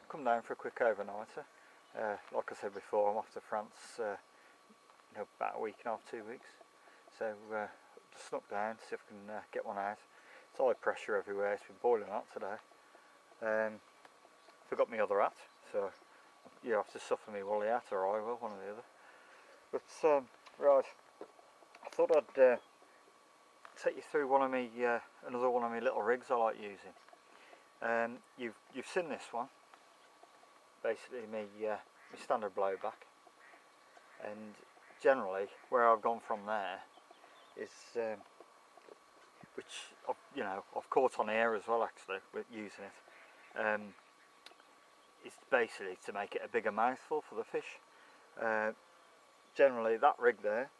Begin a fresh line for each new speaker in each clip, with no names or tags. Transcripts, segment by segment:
come down for a quick overnighter. Like I said before, I'm off to France about a week and a half, 2 weeks. So just snuck down to see if I can get one out. It's high pressure everywhere, it's been boiling hot today. Forgot my other hat, so you have to suffer me woolly hat, or I will, one or the other. But right, I thought I'd take you through another one of my little rigs I like using. You've seen this one, basically my standard blowback, and generally where I've gone from there is which I've caught on here as well actually with using it. Is basically to make it a bigger mouthful for the fish. Generally that rig there,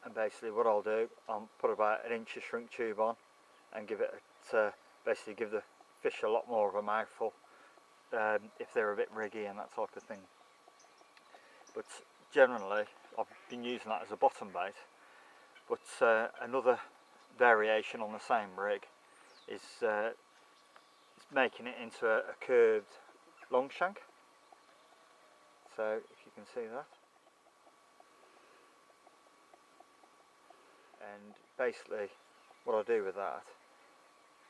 and basically what I'll do, I'll put about an inch of shrink tube on and give it basically give the fish a lot more of a mouthful if they're a bit riggy and that type of thing. But generally I've been using that as a bottom bait. But another variation on the same rig is making it into a curved long shank. So if you can see that, and basically what I do with that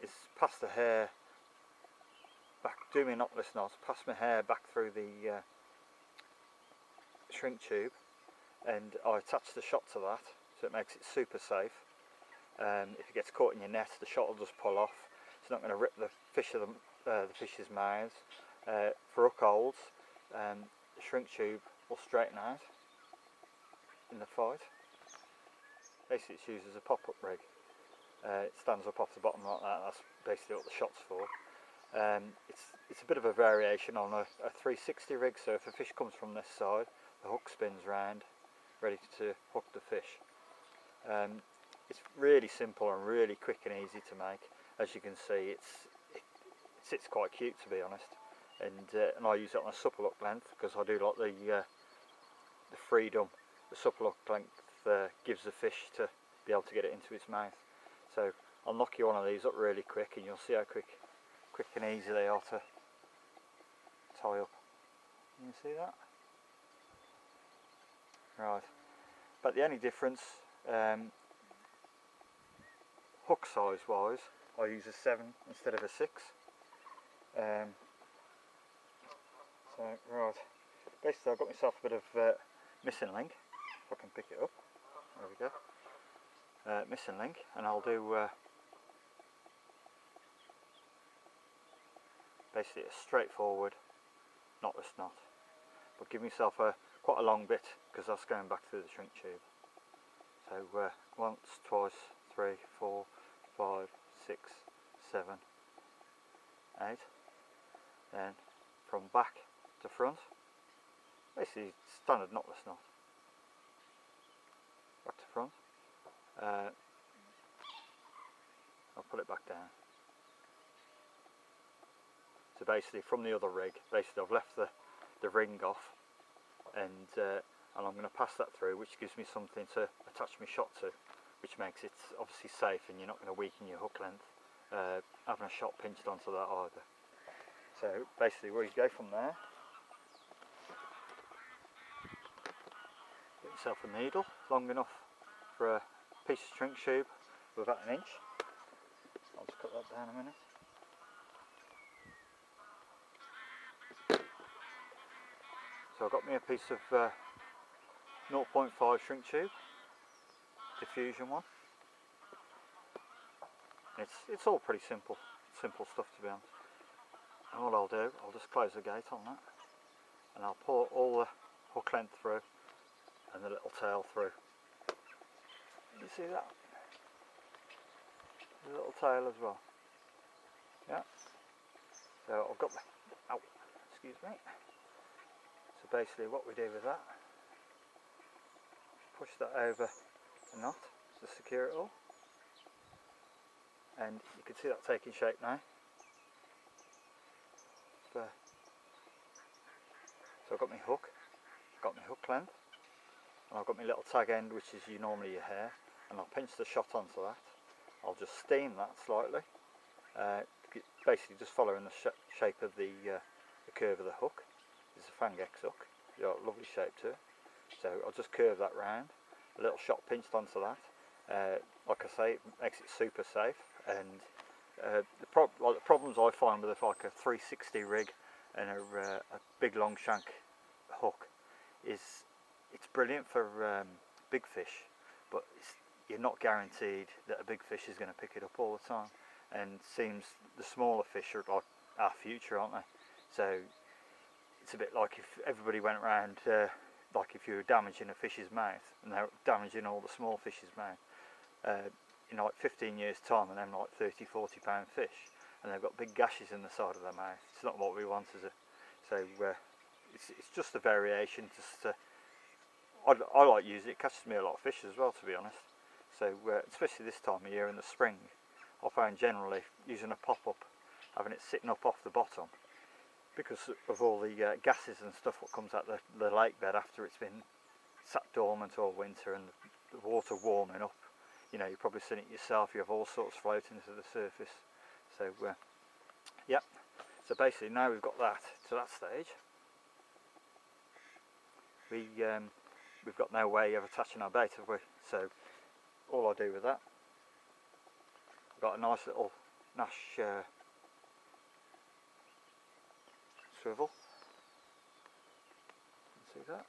is pass the hair back, do my knotless knot, pass my hair back through the shrink tube, and I attach the shot to that, so it makes it super safe. If it gets caught in your net, the shot will just pull off. It's not going to rip the fish's mouths. For hook holds, the shrink tube will straighten out in the fight. Basically it's used as a pop-up rig. It stands up off the bottom like that. That's basically what the shot's for. It's a bit of a variation on a 360 rig, so if a fish comes from this side, the hook spins round, ready to hook the fish. It's really simple and really quick and easy to make. As you can see, it sits quite cute, to be honest, and I use it on a supple hook length because I do like the freedom the supple hook length gives the fish to be able to get it into its mouth. So I'll knock you one of these up really quick and you'll see how quick and easy they are to tie up. You can see that? Right, but the only difference hook size wise, I use a 7 instead of a 6. So right, basically I've got myself a bit of missing link, if I can pick it up. There we go. Missing link, and I'll do basically a straightforward knotless knot, but give myself quite a long bit because that's going back through the shrink tube. So once, twice, 3, 4, 5, 6, 7, 8, then from back to front, basically standard knotless knot, back to front. I'll put it back down. So basically from the other rig, basically I've left the ring off, and I'm going to pass that through, which gives me something to attach my shot to, which makes it obviously safe, and you're not going to weaken your hook length having a shot pinched onto that either. So basically where you go from there, get yourself a needle long enough for a piece of shrink tube with about an inch. I'll just cut that down a minute. So I've got me a piece of 0.5 shrink tube, diffusion one. It's all pretty simple stuff, to be honest. And what I'll do, I'll just close the gate on that, and I'll pour all the hook length through and the little tail through. You see that? The little tail as well. Yeah. So I've got the, ow, excuse me. So basically what we do with that, push that over the knot to secure it all, and you can see that taking shape now. So I've got my hook, got my hook length, and I've got my little tag end, which is normally your hair, and I'll pinch the shot onto that. I'll just steam that slightly, Basically just following the shape of the curve of the hook. It's a Fang X hook, it's got a lovely shape to it. So I'll just curve that round, a little shot pinched onto that. Like I say, it makes it super safe, and the problems I find with like a 360 rig and a big long shank hook is it's brilliant for big fish, but you're not guaranteed that a big fish is going to pick it up all the time, and it seems the smaller fish are like our future, aren't they? So it's a bit like if everybody went around like if you were damaging a fish's mouth and they're damaging all the small fish's mouth in like 15 years time, and then like 30-40 pound fish, and they've got big gashes in the side of their mouth. It's not what we want, is it? So it's just a variation. Just I like using it. It catches me a lot of fish as well, to be honest. So especially this time of year in the spring, I find generally using a pop-up, having it sitting up off the bottom, because of all the gases and stuff what comes out the lake bed after it's been sat dormant all winter and the water warming up. You know, you've probably seen it yourself, you have all sorts floating to the surface. So yeah, so basically now we've got that to that stage, we've got no way of attaching our bait, have we? So all I do with that, I've got a nice little Nash swivel. See that?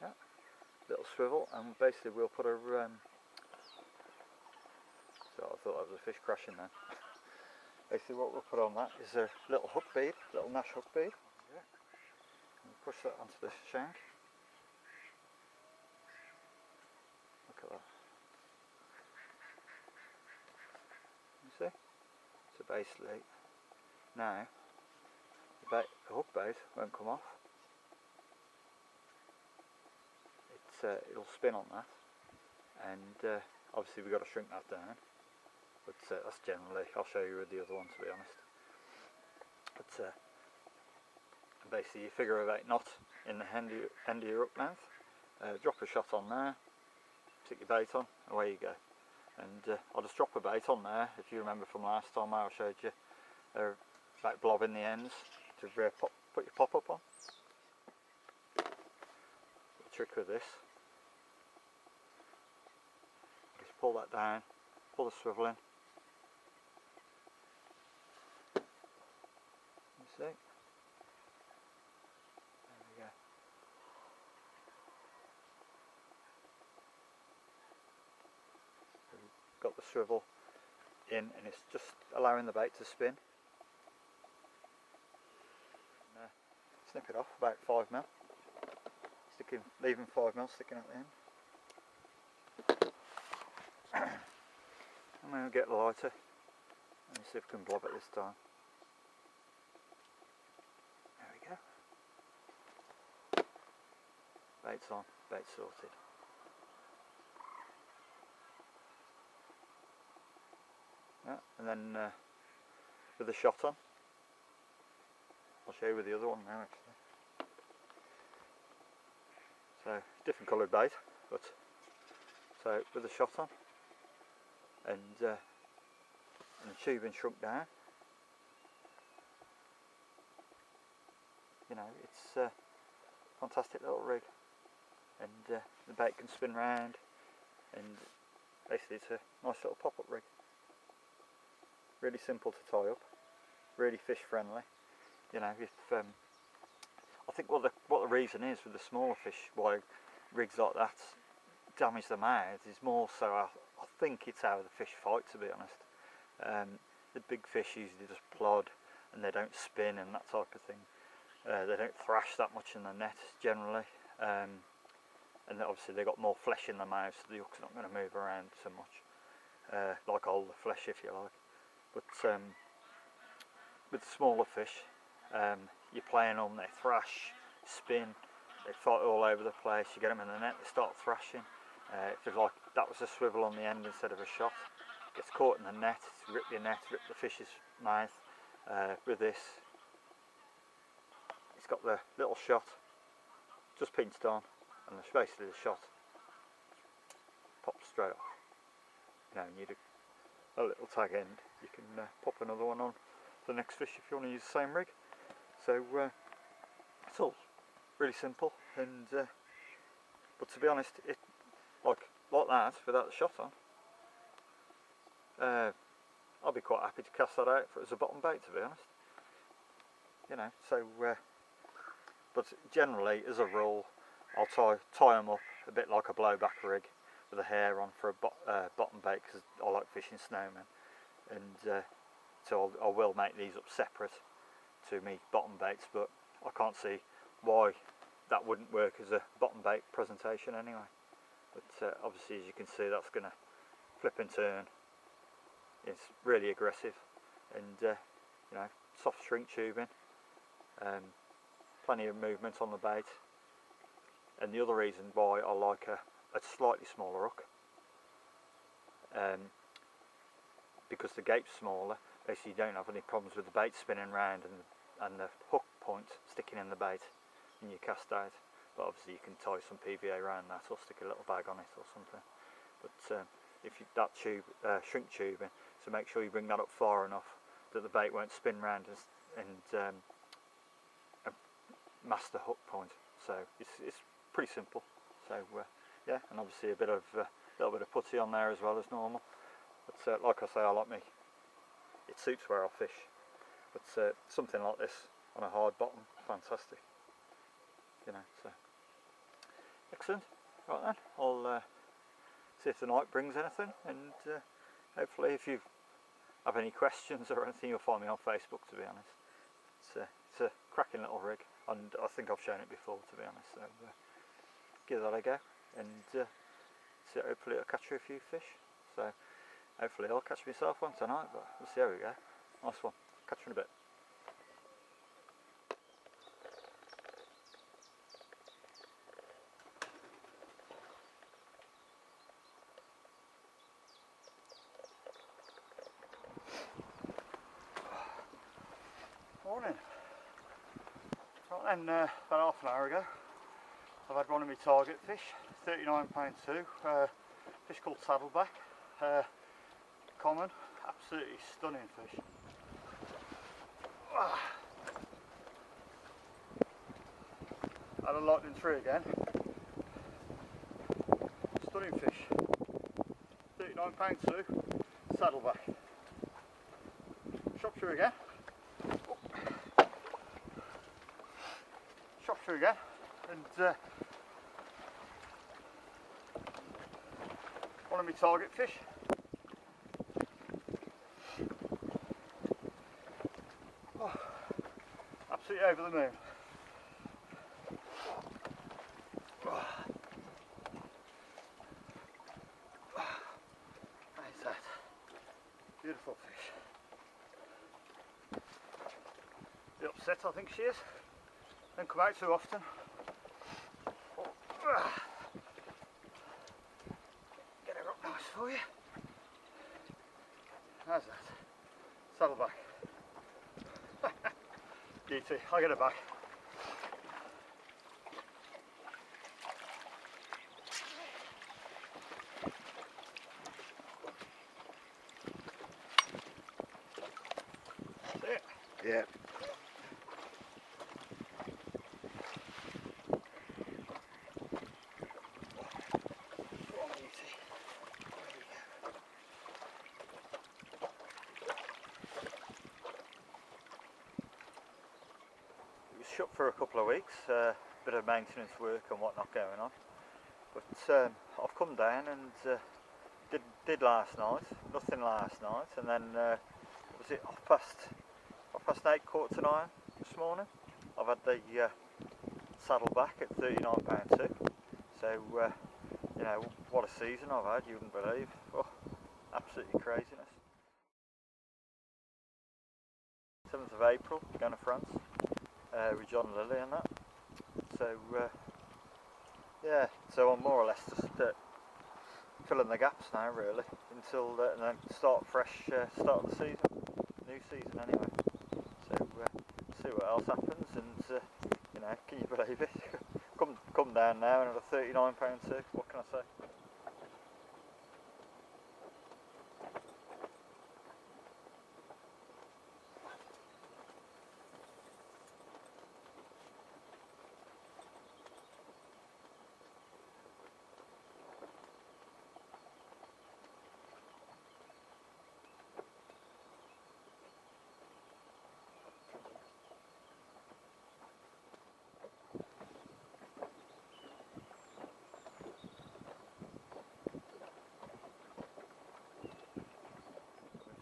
Yeah, little swivel, and basically we'll put a so I thought that was a fish crashing there. Basically what we'll put on that is a little hook bead, little Nash hook bead. Yeah. And push that onto the shank. Look at that. You see? So basically now the hook bait won't come off. It'll spin on that, and obviously we've got to shrink that down, but that's generally, I'll show you with the other one, to be honest. But basically you figure a 8 knot in the end of your hook mouth, drop a shot on there, stick your bait on, away you go. And I'll just drop a bait on there. If you remember from last time I showed you about blobbing the ends to put your pop up on. The trick with this, just pull that down, pull the swivel in. You see? There we go. So we've got the swivel in, and it's just allowing the bait to spin. Snip it off about 5mm, leaving 5mm sticking at the end. I'm going to get the lighter and see if we can blob it this time. There we go. Bait's on, bait sorted. Yeah, and then with the shot on, I'll show you with the other one now actually. So different coloured bait, but so with the shot on, and the tubing shrunk down, you know, it's a fantastic little rig, and the bait can spin round, and basically it's a nice little pop-up rig. Really simple to tie up, really fish friendly. You know, if I think what the reason is with the smaller fish why rigs like that damage the mouths is more so I think it's how the fish fight, to be honest. The big fish usually just plod and they don't spin and that type of thing. They don't thrash that much in the net generally, and obviously they've got more flesh in their mouths, so the hook's not going to move around so much, like all the flesh, if you like. But with smaller fish, you're playing them, they thrash, spin, they fight all over the place. You get them in the net, they start thrashing. If it's like that was a swivel on the end instead of a shot, gets caught in the net, rip your net, rip the fish's mouth. With this, it's got the little shot just pinched on, and basically the shot pops straight off. You know, and you'd a little tag end, you can pop another one on for the next fish if you want to use the same rig. So it's all really simple, and but to be honest, it like that without the shot on, I'll be quite happy to cast that out as a bottom bait, to be honest. You know, so but generally, as a rule, I'll tie them up a bit like a blowback rig with a hair on for a bottom bait, because I like fishing snowmen, and so I will make these up separate to me bottom baits, but I can't see why that wouldn't work as a bottom bait presentation anyway. But obviously, as you can see, that's going to flip and turn. It's really aggressive, and you know, soft shrink tubing, plenty of movement on the bait. And the other reason why I like a slightly smaller hook, because the gape's smaller, basically you don't have any problems with the bait spinning round and the hook point sticking in the bait when you cast out. But obviously you can tie some PVA around that, or stick a little bag on it or something. But if you, that shrink tubing, so make sure you bring that up far enough that the bait won't spin round and mask the hook point. So it's pretty simple. So yeah, and obviously a little bit of putty on there as well as normal. But like I say, it suits where I fish. But something like this on a hard bottom, fantastic. You know, so excellent. Right then, I'll see if the night brings anything, and hopefully if you have any questions or anything, you'll find me on Facebook, to be honest. It's a cracking little rig, and I think I've shown it before, to be honest. So give that a go, and see, hopefully it'll catch you a few fish. So hopefully I'll catch myself one tonight, but we'll see how we go. Nice one. Catch you in a bit. Morning. Right then, about half an hour ago, I've had one of my target fish, 39.2 fish called saddleback, common, absolutely stunning fish. Had a lightning through again, stunning fish, 39.2 saddleback, Shropshire again. Shropshire again, and one of my target fish. Oh, absolutely over the moon. Nice that. Beautiful fish. The upset, I think she is. Don't come out too often. Get her up nice for you. How's that? Saddleback. Beauty. I'll get her back. That's it. Yeah. Shut for a couple of weeks, bit of maintenance work and whatnot going on, but I've come down and did last night, nothing last night, and then was it half past 8, 8:45 this morning. I've had the saddleback at 39.2, so you know, what a season I've had, you wouldn't believe. Oh, absolutely craziness. 7th of April, going to France. With John Lilly and that. So yeah, so I'm more or less just filling the gaps now, really, until and then start fresh, start of the season, new season anyway. So see what else happens, and you know, can you believe it? come down now and at a 39.2. What can I say?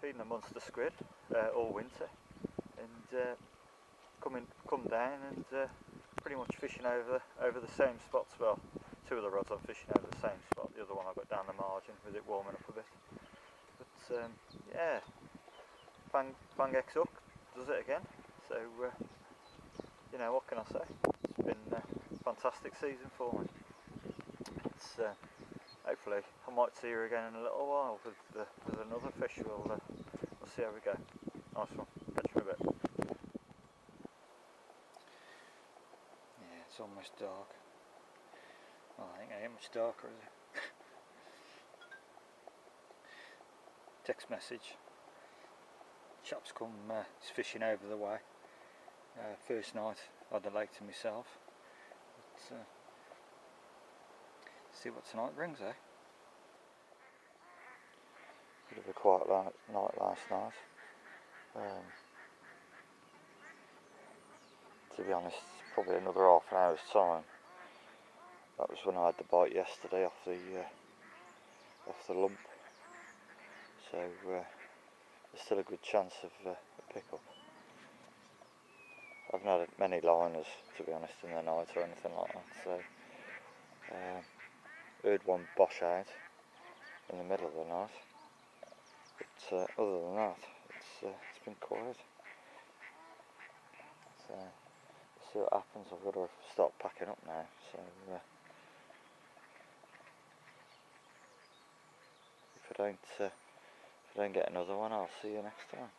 feeding the Monster Squid all winter, and come down and pretty much fishing over the same spots. Well, two of the rods I'm fishing over the same spot, the other one I got down the margin with it warming up a bit. But yeah, Fang X hook does it again, so you know, what can I say? It's been a fantastic season for me. It's hopefully I might see her again in a little while with another fish. We'll see how we go. Nice one, catch you in a bit. Yeah, it's almost dark. Well, I think it ain't much darker, is it? Text message. Chap's come, he's fishing over the way. First night I had the lake to myself. But, see what tonight brings, eh? Bit of a quiet night last night. To be honest, probably another half an hour's time. That was when I had the bite yesterday off the lump. So there's still a good chance of a pick-up. I haven't had many liners, to be honest, in the night or anything like that. So heard one bosh out in the middle of the night. But other than that, it's been quiet. So we'll see what happens. I've got to start packing up now. So if I don't get another one, I'll see you next time.